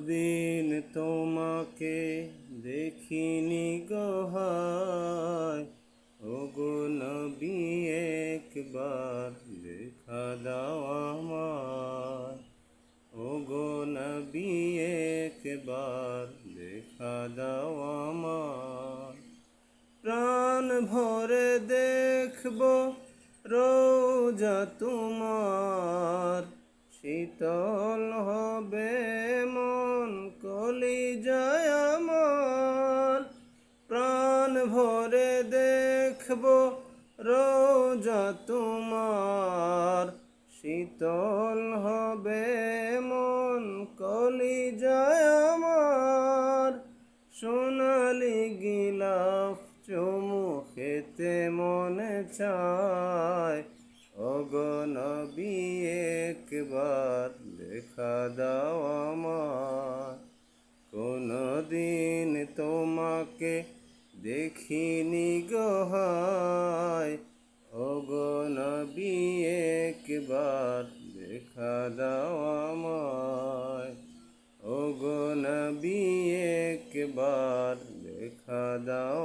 দিন তোমাকে দেখিনি গো হায়, ওগো নবী একবার দেখা দাও আমায়, ওগো নবী একবার দেখা দাও আমায়। প্রাণ ভরে দেখব রোজা তোমার, শীতল হবে মন কলিজায় আমার। প্রাণ ভরে দেখব রোজা তোমার, শীতল হবে মন কলিজায় আমার। সোনালি গিলাফ চুমু খেতে মনে চায়, ওগো নবী একবার দেখা দাও আমায়। কোনদিন তোমাকে দেখিনি গো হায়, ওগো নবী একবার দেখা দাও আমায়, ওগো নবী একবার দেখা দাও